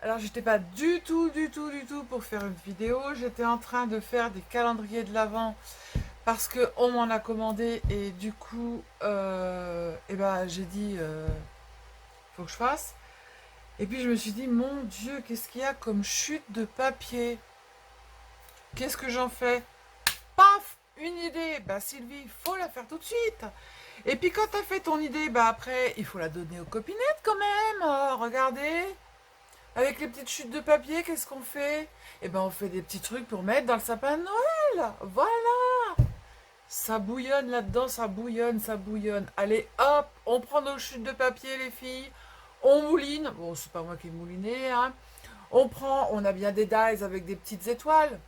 Alors, j'étais pas du tout pour faire une vidéo. J'étais en train de faire des calendriers de l'Avent parce que on m'en a commandé et du coup, eh ben, j'ai dit, faut que je fasse. Et puis je me suis dit, mon Dieu, qu'est-ce qu'il y a comme chute de papier? Qu'est-ce que j'en fais? Paf! Une idée! Bah Sylvie, il faut la faire tout de suite. Et puis quand t'as fait ton idée, bah après, il faut la donner aux copinettes quand même. Regardez. Avec les petites chutes de papier, qu'est-ce qu'on fait? Eh ben, on fait des petits trucs pour mettre dans le sapin de Noël. Voilà. Ça bouillonne là-dedans, ça bouillonne, ça bouillonne. Allez, hop, on prend nos chutes de papier, les filles. On mouline. Bon, c'est pas moi qui ai mouliné, hein. On a bien des dies avec des petites étoiles,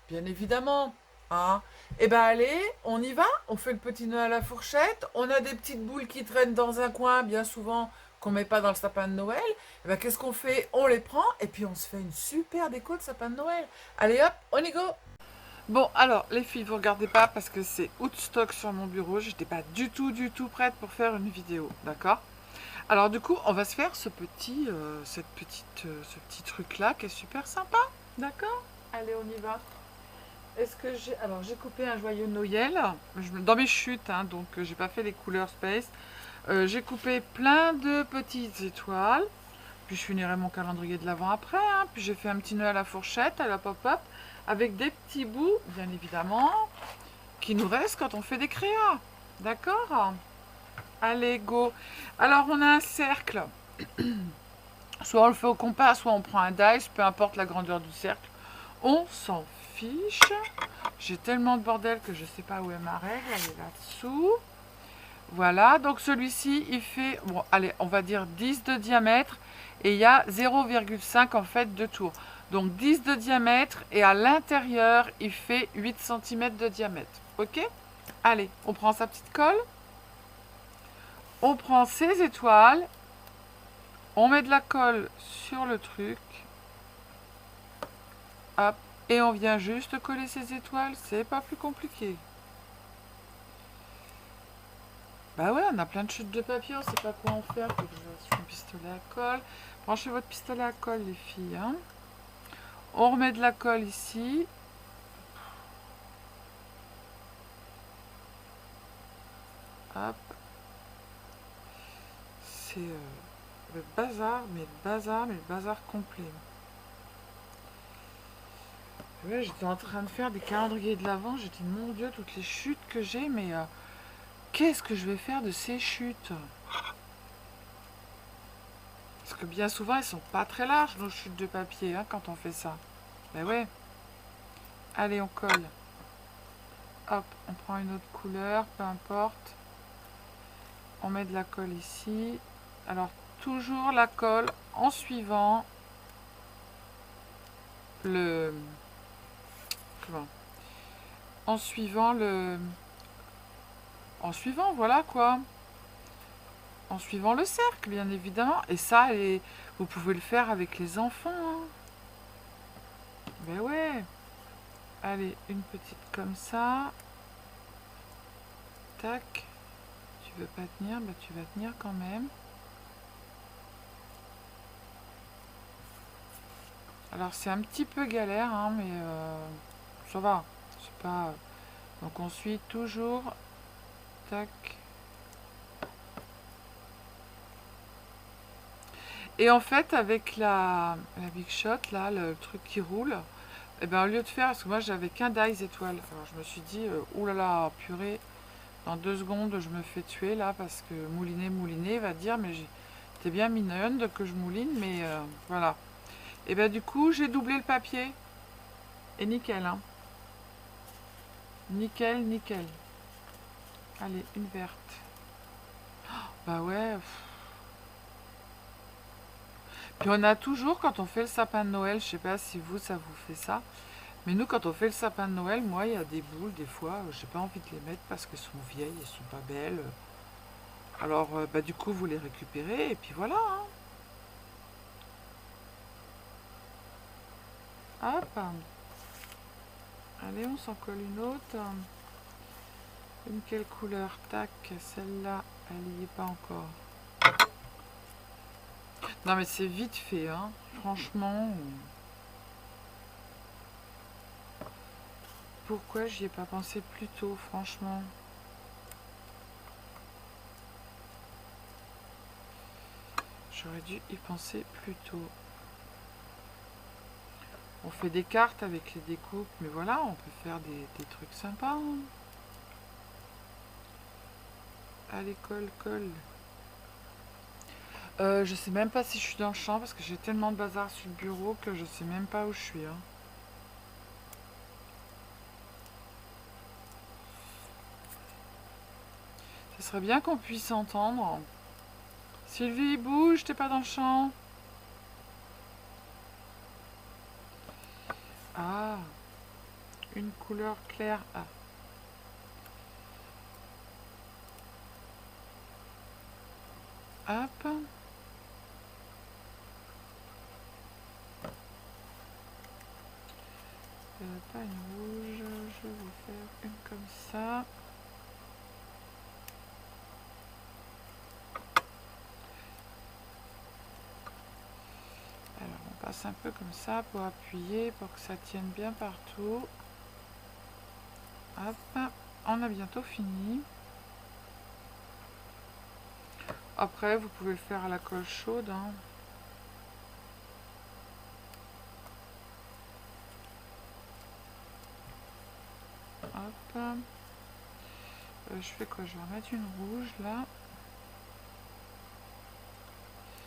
bien évidemment. Hein. Eh ben allez, on y va, on fait le petit nœud à la fourchette, on a des petites boules qui traînent dans un coin, bien souvent, qu'on met pas dans le sapin de Noël. Eh ben qu'est-ce qu'on fait? On les prend et puis on se fait une super déco de sapin de Noël. Allez hop, on y go! Bon, alors, les filles, vous regardez pas parce que c'est Outstock sur mon bureau. J'étais pas du tout prête pour faire une vidéo, d'accord? Alors, du coup, on va se faire ce petit truc-là qui est super sympa, d'accord? Allez, on y va. Est-ce que j'ai... Alors, j'ai coupé un joyeux Noël dans mes chutes, hein, donc j'ai pas fait les couleurs space. J'ai coupé plein de petites étoiles. Puis je finirai mon calendrier de l'Avent après. Hein. Puis j'ai fait un petit nœud à la fourchette, à la pop-up, avec des petits bouts, bien évidemment, qui nous restent quand on fait des créas. D'accord? Allez, go. Alors, on a un cercle. Soit on le fait au compas, soit on prend un dice, peu importe la grandeur du cercle. On s'en fiche. J'ai tellement de bordel que je sais pas où est ma règle. Elle est là-dessous. Voilà, donc celui-ci, il fait, bon, allez, on va dire 10 de diamètre. Et il y a 0,5 en fait de tour. Donc 10 de diamètre et à l'intérieur, il fait 8 cm de diamètre. Ok? Allez, on prend sa petite colle. On prend ses étoiles. On met de la colle sur le truc. Hop. Et on vient juste coller ses étoiles. C'est pas plus compliqué. Bah ouais, on a plein de chutes de papier, on sait pas quoi en faire. Faut que je fasse un pistolet à colle. Branchez votre pistolet à colle, les filles. Hein. On remet de la colle ici. Hop. C'est le bazar, mais le bazar, mais le bazar complet. Ouais, j'étais en train de faire des calendriers de l'Avent. J'ai dit, mon Dieu, toutes les chutes que j'ai, mais qu'est-ce que je vais faire de ces chutes? Parce que bien souvent, elles sont pas très larges, nos chutes de papier, hein, quand on fait ça. Ben ouais. Allez, on colle. Hop, on prend une autre couleur, peu importe. On met de la colle ici. Alors, toujours la colle en suivant le... Comment? En suivant le... En suivant, voilà quoi. En suivant le cercle, bien évidemment. Et ça, vous pouvez le faire avec les enfants. Hein. Ben ouais. Allez, une petite comme ça. Tac. Tu veux pas tenir? Ben tu vas tenir quand même. Alors c'est un petit peu galère, hein, mais ça va. C'est pas... Donc on suit toujours. Tac. Et en fait, avec la Big Shot, là, le truc qui roule, et ben, au lieu de faire, parce que moi j'avais qu'un dice étoile, alors je me suis dit, oulala, purée, dans 2 secondes je me fais tuer là, parce que mouliner, va dire, mais t'es bien mignonne que je mouline, mais voilà. Et ben du coup, j'ai doublé le papier, et nickel, hein. Nickel, nickel. Allez, une verte. Bah ouais. Puis on a toujours, quand on fait le sapin de Noël, je sais pas si vous, ça vous fait ça, mais nous, quand on fait le sapin de Noël, moi, il y a des boules, des fois, j'ai pas envie de les mettre parce qu'elles sont vieilles, elles sont pas belles. Alors, bah, du coup, vous les récupérez, et puis voilà. Hein. Hop. Allez, on s'en colle une autre. Une quelle couleur? Tac, celle-là, elle n'y est pas encore. Non mais c'est vite fait, hein. Franchement. Pourquoi j'y ai pas pensé plus tôt, franchement? J'aurais dû y penser plus tôt. On fait des cartes avec les découpes, mais voilà, on peut faire des trucs sympas, hein. Allez, colle, colle. Je sais même pas si je suis dans le champ parce que j'ai tellement de bazar sur le bureau que je sais même pas où je suis, hein. Ce serait bien qu'on puisse s'entendre. Sylvie, bouge, t'es pas dans le champ. Ah, une couleur claire. Ah. Hop. Pas une rouge, je vais vous faire une comme ça. Alors on passe un peu comme ça pour appuyer, pour que ça tienne bien partout. Hop, on a bientôt fini. Après vous pouvez le faire à la colle chaude, hein. Hop. Je fais quoi? Je vais remettre une rouge là.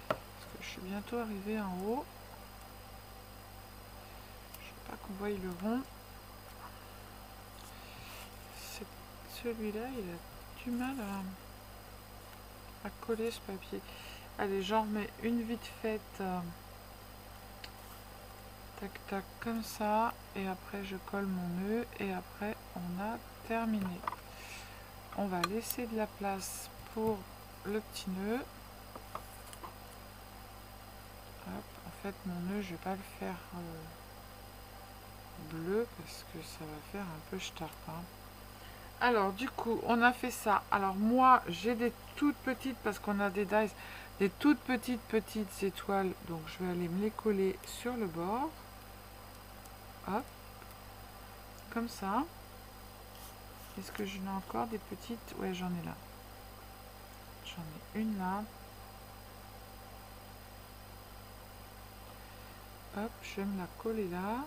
Parce que je suis bientôt arrivée en haut. Je veux pas qu'on voie le rond. Celui-là, il a du mal à coller ce papier. Allez, j'en remets une vite faite. Tac, tac, comme ça. Et après, je colle mon nœud. Et après, on a terminé. On va laisser de la place pour le petit nœud. Hop, en fait, mon nœud, je vais pas le faire bleu parce que ça va faire un peu starpin. Alors, du coup, on a fait ça. Alors, moi, j'ai des toutes petites, parce qu'on a des dies, des toutes petites étoiles. Donc, je vais aller me les coller sur le bord. Hop. Comme ça. Est-ce que j'en ai encore des petites? Ouais, j'en ai là. J'en ai une là. Hop, je vais me la coller là.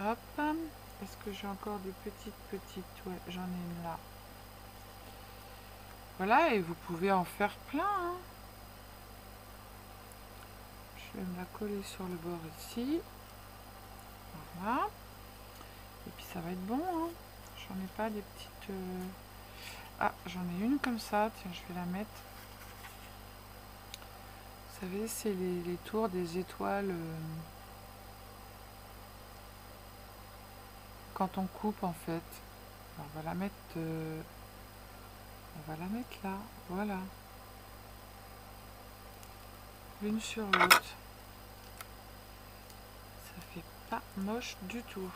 Hop. Est-ce que j'ai encore des petites? Ouais, j'en ai une là. Voilà, et vous pouvez en faire plein, hein. Je vais me la coller sur le bord ici. Voilà. Et puis ça va être bon, hein. J'en ai pas des petites... Ah, j'en ai une comme ça. Tiens, je vais la mettre. Vous savez, c'est les tours des étoiles... quand on coupe, en fait. Alors, on va la mettre... on va la mettre là. Voilà. L'une sur l'autre. Ça fait pas moche du tout.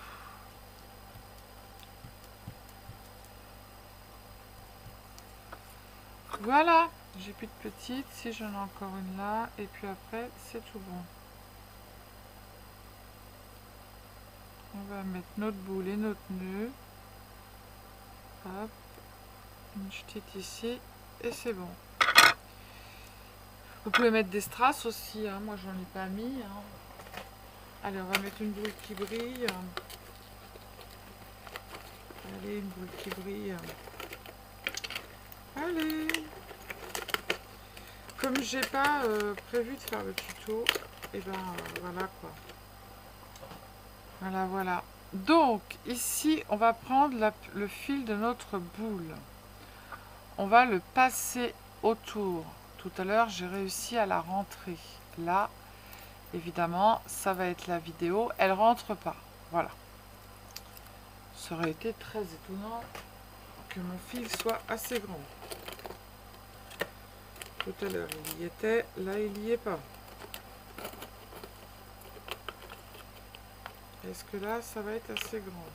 Voilà, j'ai plus de petites, si j'en ai encore une là, et puis après c'est tout bon. On va mettre notre boule et notre nœud. Hop, une petite ici, et c'est bon. Vous pouvez mettre des strass aussi, hein. Moi j'en ai pas mis, hein. Allez, on va mettre une boule qui brille. Allez, une boule qui brille. Allez. Comme j'ai pas prévu de faire le tuto, et ben voilà quoi. Voilà, voilà. Donc, ici, on va prendre le fil de notre boule. On va le passer autour. Tout à l'heure, j'ai réussi à la rentrer. Là, évidemment, ça va être la vidéo. Elle rentre pas. Voilà. Ça aurait été très étonnant que mon fil soit assez grand. Tout à l'heure, il y était. Là, il n'y est pas. Est-ce que là, ça va être assez grand?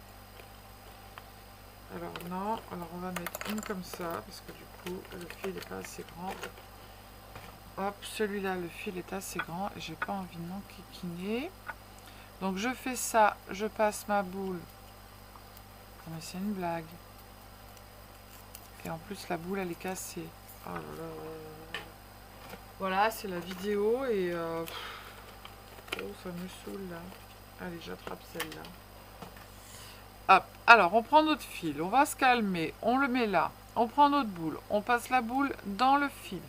Alors non, alors on va mettre une comme ça, parce que du coup, le fil n'est pas assez grand. Hop, celui-là, le fil est assez grand et j'ai pas envie de m'enquiquiner. Donc je fais ça, je passe ma boule. Oh, mais c'est une blague. Et en plus, la boule, elle est cassée. Oh là là. Voilà, c'est la vidéo et... oh, ça me saoule là. Allez, j'attrape celle-là. Hop, alors on prend notre fil, on va se calmer, on le met là. On prend notre boule, on passe la boule dans le fil.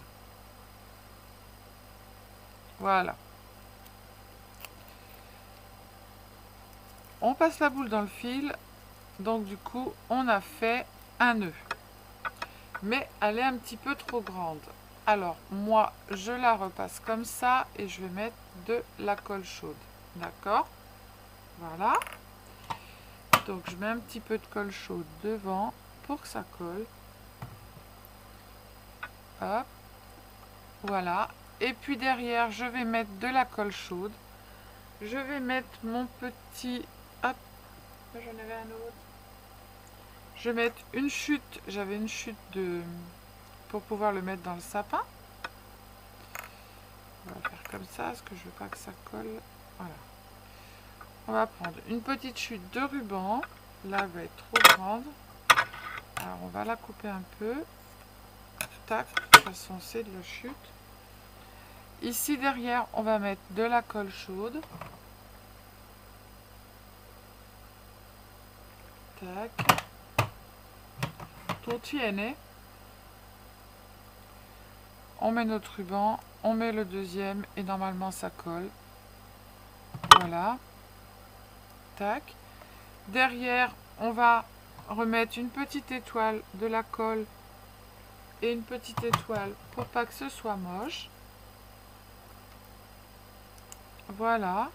Voilà. On passe la boule dans le fil, donc du coup, on a fait un nœud. Mais elle est un petit peu trop grande. Alors, moi, je la repasse comme ça et je vais mettre de la colle chaude. D'accord? Voilà. Donc, je mets un petit peu de colle chaude devant pour que ça colle. Hop. Voilà. Et puis derrière, je vais mettre de la colle chaude. Je vais mettre mon petit... Hop. J'en avais un autre. Je vais mettre une chute. J'avais une chute de... pour pouvoir le mettre dans le sapin. On va faire comme ça, parce que je veux pas que ça colle. Voilà. On va prendre une petite chute de ruban. Là, elle va être trop grande. Alors, on va la couper un peu. Tac, de toute façon, c'est de la chute. Ici, derrière, on va mettre de la colle chaude. Tac. Tout tienne. On met notre ruban, on met le deuxième et normalement ça colle. Voilà. Tac. Derrière, on va remettre une petite étoile, de la colle et une petite étoile pour pas que ce soit moche. Voilà.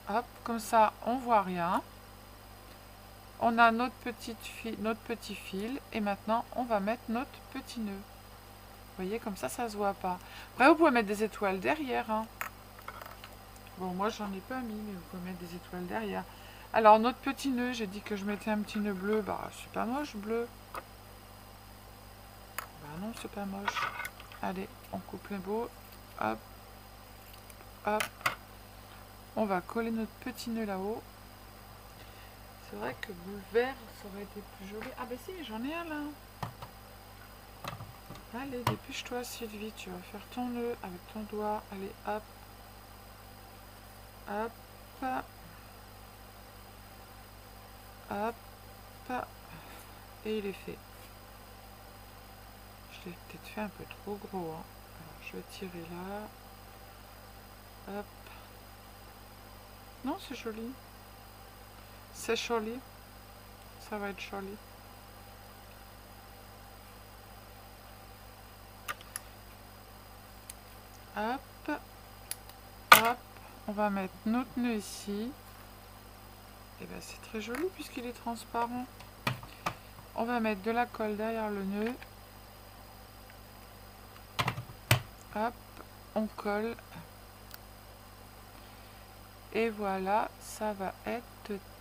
Hop, comme ça, on voit rien. On a notre petit fil et maintenant on va mettre notre petit nœud. Vous voyez, comme ça se voit pas. Après, vous pouvez mettre des étoiles derrière. Hein. Bon, moi, j'en ai pas mis, mais vous pouvez mettre des étoiles derrière. Alors, notre petit nœud, j'ai dit que je mettais un petit nœud bleu. Bah, c'est pas moche, bleu. Bah non, c'est pas moche. Allez, on coupe les beaux. Hop. Hop. On va coller notre petit nœud là-haut. C'est vrai que bleu vert, ça aurait été plus joli. Ah, bah si, j'en ai un là. Allez, dépêche-toi, Sylvie. Tu vas faire ton nœud avec ton doigt. Allez, hop. Hop. Hop. Et il est fait. Je l'ai peut-être fait un peu trop gros. Hein. Alors, je vais tirer là. Hop. Non, c'est joli. C'est joli. Ça va être joli. Hop. Hop. On va mettre notre nœud ici. Et bien, c'est très joli puisqu'il est transparent. On va mettre de la colle derrière le nœud. Hop. On colle. Et voilà, ça va être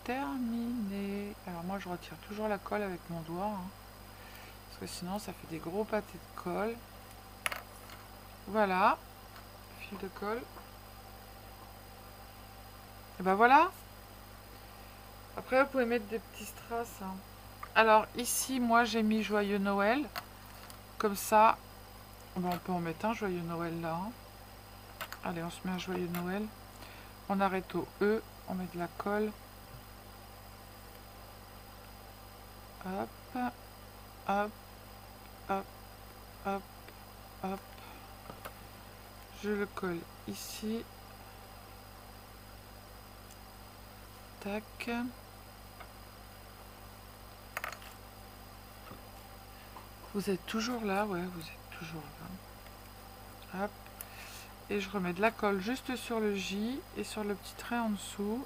terminé. Alors moi, je retire toujours la colle avec mon doigt. Hein, parce que sinon, ça fait des gros pâtés de colle. Voilà. Fil de colle. Et ben voilà. Après, vous pouvez mettre des petits strass. Hein. Alors ici, moi, j'ai mis Joyeux Noël. Comme ça, bon, on peut en mettre un Joyeux Noël là. Hein. Allez, on se met un Joyeux Noël. On arrête au E. On met de la colle. Hop. Hop. Hop. Hop. Hop. Je le colle ici. Tac. Vous êtes toujours là, ouais, vous êtes toujours là. Hop. Et je remets de la colle juste sur le J et sur le petit trait en dessous.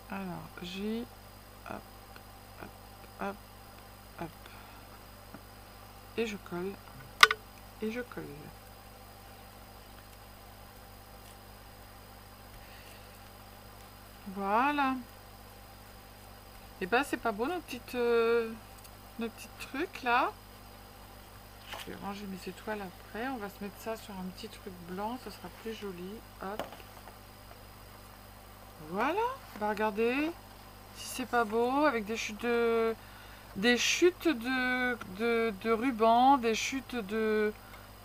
Alors, J, hop, hop, hop, hop. Et je colle. Et je colle. Voilà. Et ben c'est pas beau nos petites trucs là. Je vais ranger mes étoiles après. On va se mettre ça sur un petit truc blanc, ça sera plus joli. Hop. Voilà. Bah regardez. Si c'est pas beau, avec des chutes de ruban, des chutes de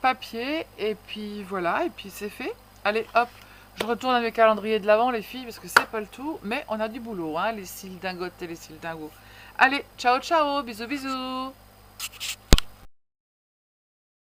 papier, et puis voilà, et puis c'est fait. Allez, hop, je retourne à mes calendriers de l'avant, les filles, parce que c'est pas le tout, mais on a du boulot, hein, les cils dingotes et les cils dingos. Allez, ciao, ciao, bisous, bisous.